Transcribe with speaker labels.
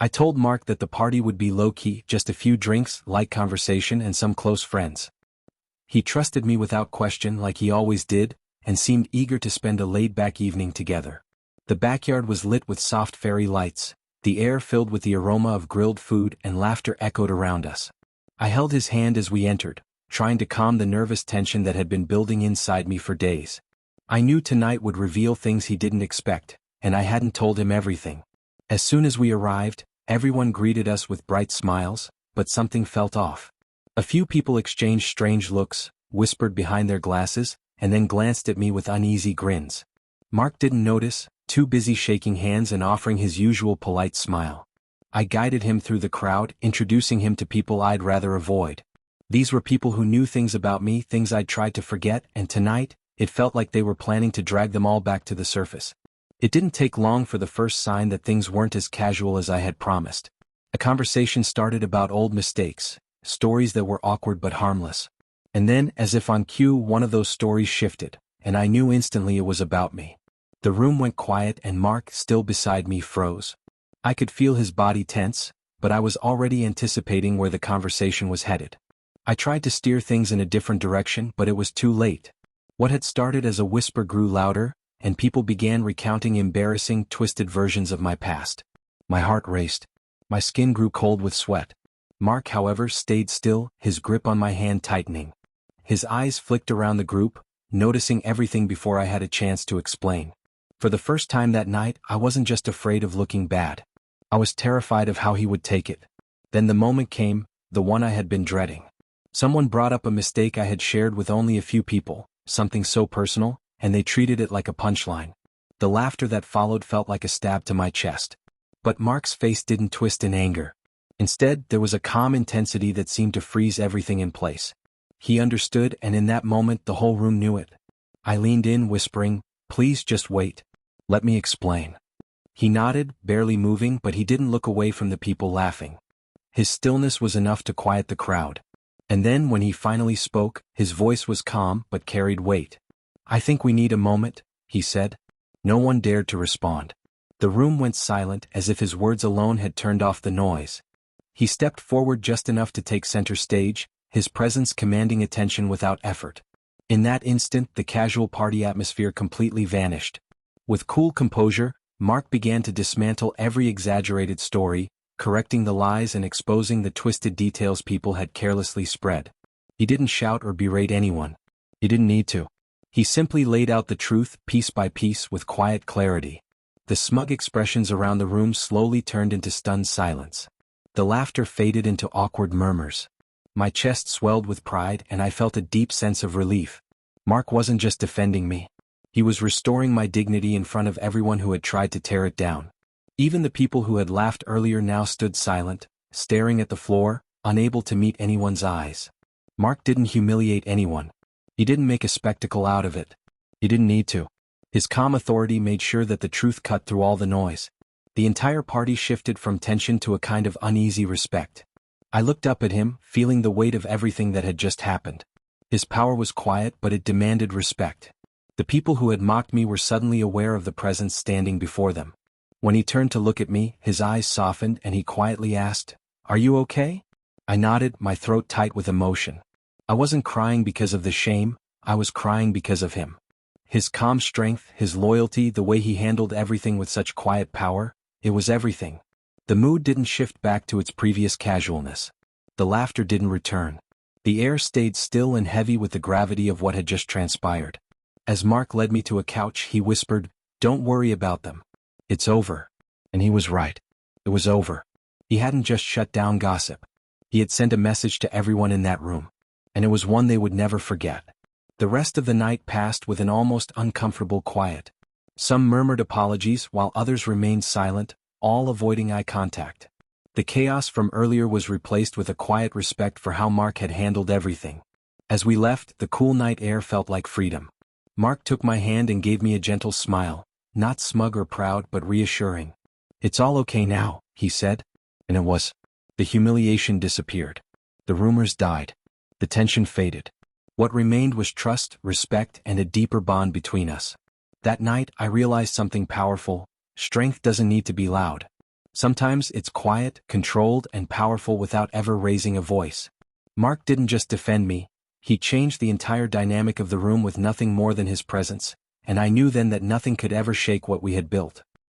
Speaker 1: I told Mark that the party would be low-key, just a few drinks, light conversation and some close friends. He trusted me without question like he always did, and seemed eager to spend a laid-back evening together. The backyard was lit with soft fairy lights, the air filled with the aroma of grilled food, and laughter echoed around us. I held his hand as we entered, trying to calm the nervous tension that had been building inside me for days. I knew tonight would reveal things he didn't expect, and I hadn't told him everything. As soon as we arrived, everyone greeted us with bright smiles, but something felt off. A few people exchanged strange looks, whispered behind their glasses, and then glanced at me with uneasy grins. Mark didn't notice, too busy shaking hands and offering his usual polite smile. I guided him through the crowd, introducing him to people I'd rather avoid. These were people who knew things about me, things I'd tried to forget, and tonight, it felt like they were planning to drag them all back to the surface. It didn't take long for the first sign that things weren't as casual as I had promised. A conversation started about old mistakes, stories that were awkward but harmless. And then, as if on cue, one of those stories shifted, and I knew instantly it was about me. The room went quiet and Mark, still beside me, froze. I could feel his body tense, but I was already anticipating where the conversation was headed. I tried to steer things in a different direction, but it was too late. What had started as a whisper grew louder, and people began recounting embarrassing, twisted versions of my past. My heart raced. My skin grew cold with sweat. Mark, however, stayed still, his grip on my hand tightening. His eyes flicked around the group, noticing everything before I had a chance to explain. For the first time that night, I wasn't just afraid of looking bad. I was terrified of how he would take it. Then the moment came, the one I had been dreading. Someone brought up a mistake I had shared with only a few people, something so personal, and they treated it like a punchline. The laughter that followed felt like a stab to my chest. But Mark's face didn't twist in anger. Instead, there was a calm intensity that seemed to freeze everything in place. He understood, and in that moment the whole room knew it. I leaned in, whispering, "Please just wait. Let me explain." He nodded, barely moving, but he didn't look away from the people laughing. His stillness was enough to quiet the crowd. And then when he finally spoke, his voice was calm but carried weight. "I think we need a moment," he said. No one dared to respond. The room went silent, as if his words alone had turned off the noise. He stepped forward just enough to take center stage, his presence commanding attention without effort. In that instant, the casual party atmosphere completely vanished. With cool composure, Mark began to dismantle every exaggerated story, correcting the lies and exposing the twisted details people had carelessly spread. He didn't shout or berate anyone. He didn't need to. He simply laid out the truth, piece by piece, with quiet clarity. The smug expressions around the room slowly turned into stunned silence. The laughter faded into awkward murmurs. My chest swelled with pride, and I felt a deep sense of relief. Mark wasn't just defending me. He was restoring my dignity in front of everyone who had tried to tear it down. Even the people who had laughed earlier now stood silent, staring at the floor, unable to meet anyone's eyes. Mark didn't humiliate anyone. He didn't make a spectacle out of it. He didn't need to. His calm authority made sure that the truth cut through all the noise. The entire party shifted from tension to a kind of uneasy respect. I looked up at him, feeling the weight of everything that had just happened. His power was quiet, but it demanded respect. The people who had mocked me were suddenly aware of the presence standing before them. When he turned to look at me, his eyes softened and he quietly asked, "Are you okay?" I nodded, my throat tight with emotion. I wasn't crying because of the shame, I was crying because of him. His calm strength, his loyalty, the way he handled everything with such quiet power, it was everything. The mood didn't shift back to its previous casualness. The laughter didn't return. The air stayed still and heavy with the gravity of what had just transpired. As Mark led me to a couch, he whispered, "Don't worry about them. It's over." And he was right. It was over. He hadn't just shut down gossip. He had sent a message to everyone in that room. And it was one they would never forget. The rest of the night passed with an almost uncomfortable quiet. Some murmured apologies while others remained silent, all avoiding eye contact. The chaos from earlier was replaced with a quiet respect for how Mark had handled everything. As we left, the cool night air felt like freedom. Mark took my hand and gave me a gentle smile, not smug or proud but reassuring. "It's all okay now," he said. And it was. The humiliation disappeared. The rumors died. The tension faded. What remained was trust, respect, and a deeper bond between us. That night, I realized something powerful. Strength doesn't need to be loud. Sometimes it's quiet, controlled, and powerful without ever raising a voice. Mark didn't just defend me, he changed the entire dynamic of the room with nothing more than his presence, and I knew then that nothing could ever shake what we had built.